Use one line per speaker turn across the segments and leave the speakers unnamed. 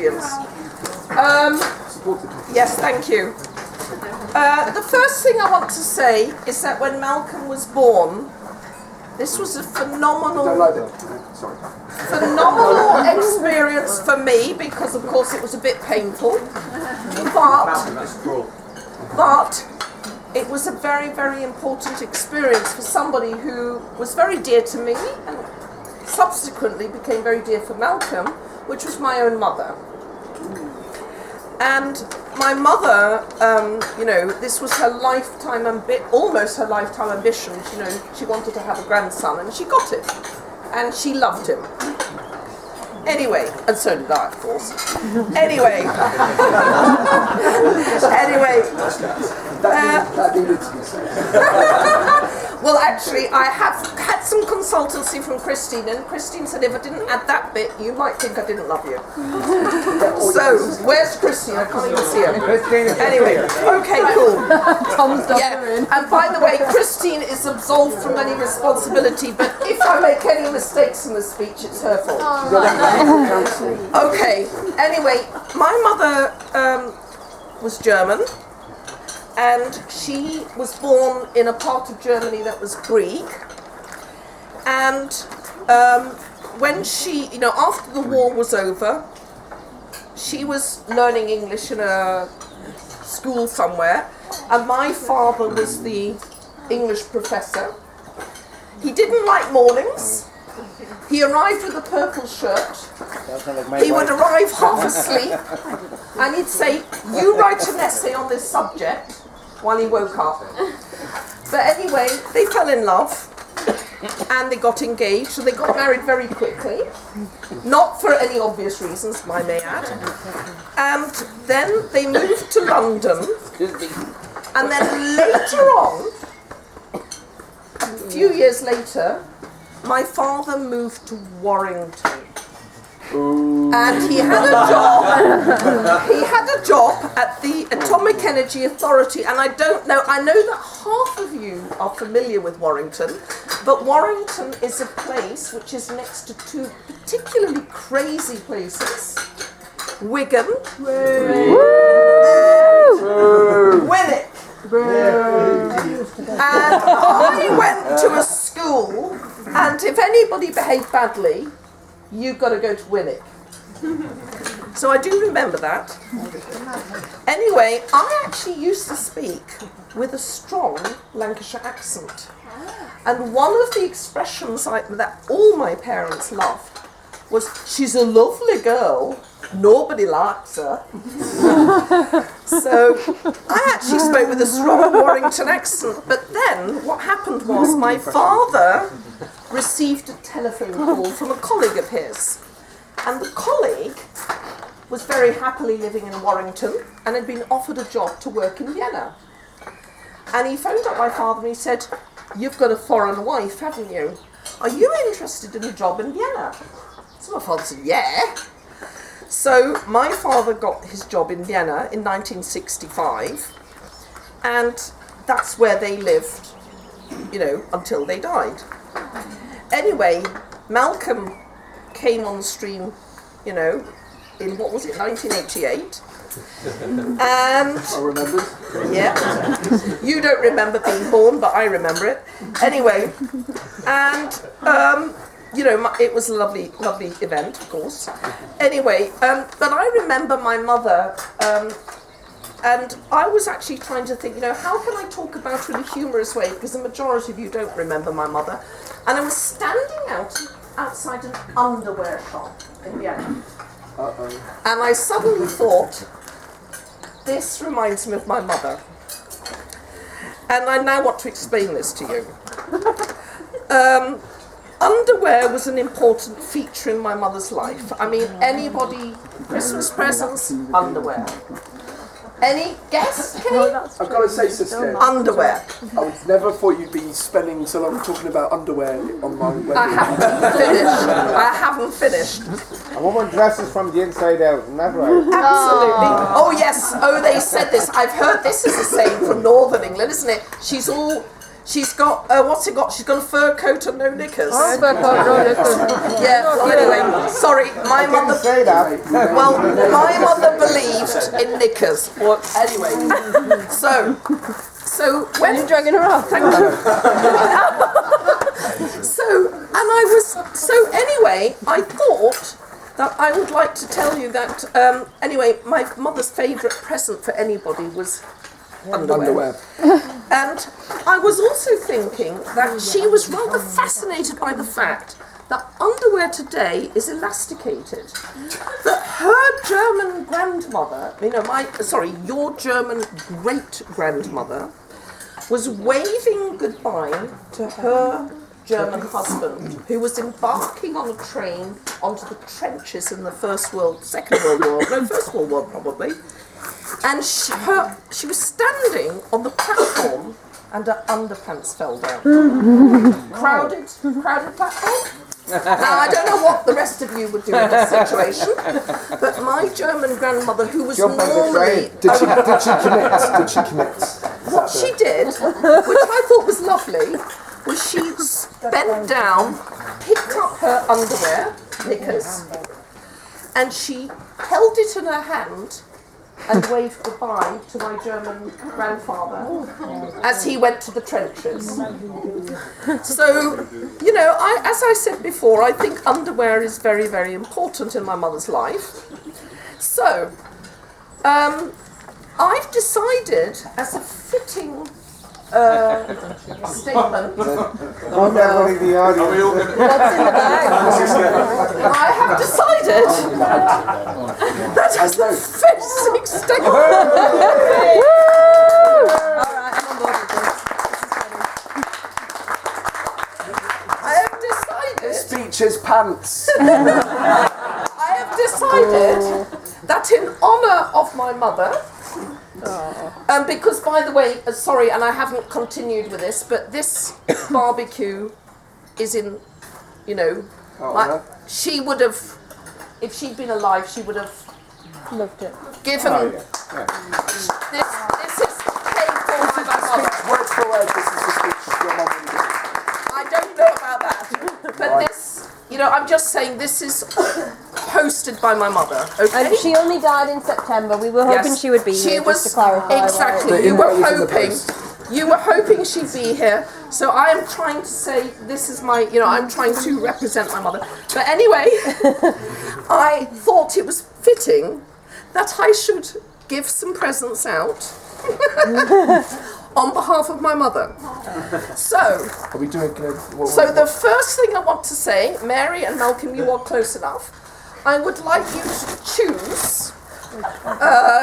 audience. Yes, thank you. The first thing I want to say is that when Malcolm was born, this was a phenomenal experience for me, because of course it was a bit painful, but it was a very, very important experience for somebody who was very dear to me and subsequently became very dear for Malcolm, which was my own mother. And my mother, this was her lifetime almost her lifetime ambition. She wanted to have a grandson, and she got it, and she loved him. Anyway, and so did I, of course. Anyway,
that needed to be said.
well, actually, I have had some consultancy from Christine, and Christine said if I didn't add that bit, you might think I didn't love you. So, where's Christine? I can't even see her. Anyway, okay, cool.
Tom's
and by the way, Christine is absolved from any responsibility, but if I make any mistakes in the speech, it's her fault. Okay, anyway, my mother was German, and she was born in a part of Germany that was Krieg. And when she, after the war was over, she was learning English in a school somewhere, and my father was the English professor. He didn't like mornings. He arrived with a purple shirt. He would arrive half asleep, and he'd say, "You write an essay on this subject," while he woke up. But anyway, they fell in love, and they got engaged, so they got married very quickly. Not for any obvious reasons, I may add. And then they moved to London, and then later on, a few years later, my father moved to Warrington. And he had a job. He had a job at the Atomic Energy Authority, and I know that half of you are familiar with Warrington, but Warrington is a place which is next to two particularly crazy places: Wigan, Winwick. And I went to a school, and if anybody behaved badly, you've got to go to Winwick. So I do remember that. Anyway, I actually used to speak with a strong Lancashire accent. And one of the expressions that all my parents loved was, "She's a lovely girl, nobody likes her." So I actually spoke with a strong Warrington accent. But then what happened was my father received a telephone call from a colleague of his. And the colleague was very happily living in Warrington and had been offered a job to work in Vienna. And he phoned up my father and he said, "You've got a foreign wife, haven't you? Are you interested in a job in Vienna?" So my father said, "Yeah." So my father got his job in Vienna in 1965, and that's where they lived, until they died. Anyway, Malcolm came on stream, in what was it, 1988? And
I remember.
Yeah, you don't remember being born, but I remember it. Anyway, and it was a lovely, lovely event, of course. Anyway, but I remember my mother, and I was actually trying to think, how can I talk about her in a humorous way, because the majority of you don't remember my mother. And I was standing outside an underwear shop in Vienna. And I suddenly thought, this reminds me of my mother. And I now want to explain this to you. Underwear was an important feature in my mother's life. I mean, anybody, Christmas presents, underwear. Any guess?
I've got to say, sister,
underwear.
I would never thought you'd be spending so long talking about underwear on my wedding.
I haven't finished.
A woman dresses from the inside out, isn't that right?
Absolutely. Oh yes. Oh, they said this. I've heard this is the same from Northern England, isn't it? She's got, what's it got? She's got a fur coat and no knickers.
Oh, fur coat, no knickers.
Yeah, well, anyway, sorry, my mother...
Say that.
Well, my mother believed in knickers. Well, anyway, so when...
You're dragging her off.
Thank you. So anyway, I thought that I would like to tell you that, anyway, my mother's favourite present for anybody was underwear. And I was also thinking that she was rather fascinated by the fact that underwear today is elasticated. That her German grandmother, your German great-grandmother, was waving goodbye to her German husband, who was embarking on a train onto the trenches in the First World War probably. And she was standing on the platform and her underpants fell down. Crowded platform. Now, I don't know what the rest of you would do in this situation, but my German grandmother, who was normally...
Did she commit?
What she did, which I thought was lovely, was she bent down, picked up her underwear, knickers, and she held it in her hand and waved goodbye to my German grandfather as he went to the trenches. So, as I said before, I think underwear is very, very important in my mother's life. So, I've decided, as a fitting statement.
Don't worry, the audience.
What's in the bag?
I have decided that as a fitting statement.
Alright, I'm on board with this.
I have decided.
Speech is pants.
I have decided that in honour of my mother. Because, by the way, sorry, and I haven't continued with this, but this barbecue is in, she would have, if she'd been alive, she would have
Loved it.
given. This is paid for by my mother.
Word for word, this is the speech your mum would give.
I don't know about that, but this, I'm just saying this is hosted by my mother. Okay.
And she only died in September. We were hoping she would be here, just to clarify.
Exactly. You were hoping she'd be here. So I am trying to say this is my, I'm trying to represent my mother. But anyway, I thought it was fitting that I should give some presents out on behalf of my mother. So,
Are we doing
the first thing I want to say, Mary and Malcolm, you are close enough. I would like you to choose.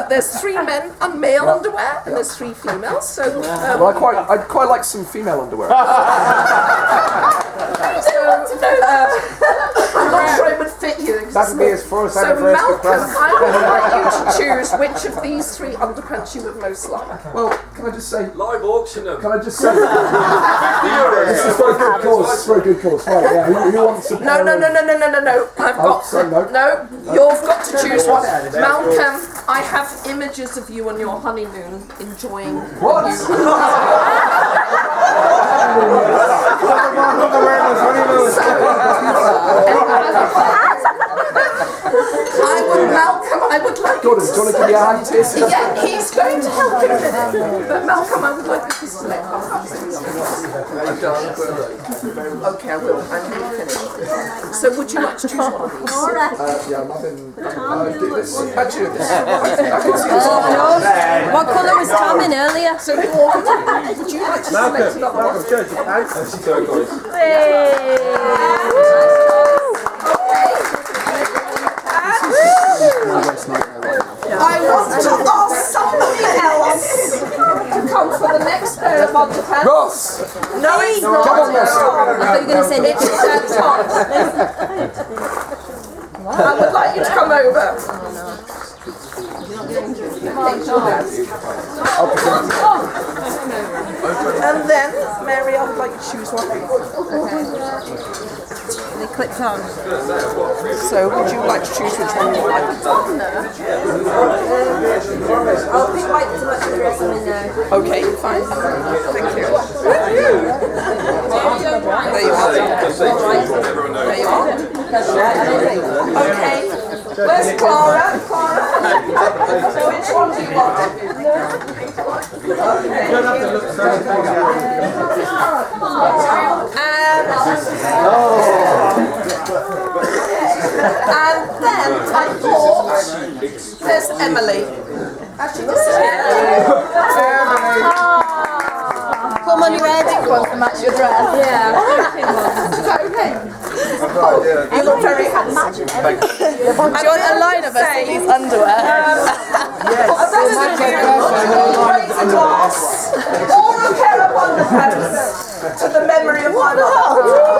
There's 3 men and male underwear, and there's 3 females. So,
I'd quite like some female underwear.
I'm not sure it would fit you.
That would be his first
So
anniversary
Malcolm,
present.
I would like you to choose which of these 3 underpants you would most like.
Well, can I just say?
Live auction them.
Can I just say? This is for a good cause. It's for a good cause. Right? Yeah. Who wants a pair
No. I've got.
sorry, no.
No, you've got to choose one. Malcolm, I have images of you on your honeymoon enjoying.
What?
I would like
Gordon, do you want to give me a hand here?
Yeah, he's going to help you with it. But Malcolm, I would like you to select. Okay, I will. I'm nearly finished. So would you like to choose one of these?
Yeah, nothing. Actually, I can see this.
What colour was Tom in earlier?
So Gordon, would you like to select another one? I want to ask somebody else to come for the next pair of underpants.
Ross!
No, it's not.
Come on, Ross.
I thought you were going to say Nick.
I would like you to come over. And then, Mary, I would like you to choose one.
They clipped on.
So, would you like to choose which one you like?
I'll pick white so much the rest of them in there.
Okay, fine. Thank you. Okay. Where's Clara? Clara? So which one do you want? And then I thought, there's Emily. Actually, this is
Come on, you ready?
Wants to match your dress.
Yeah.
Is that okay? You look very handsome.
Do you want a line of us in these underwear?
Raise a glass or a pair of underpants to the memory of my mother.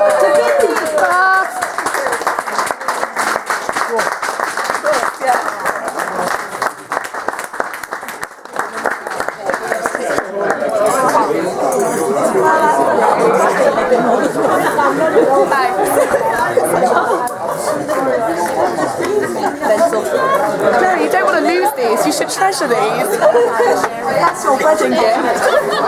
No, you don't want to lose these. You should treasure these. That's your wedding gift.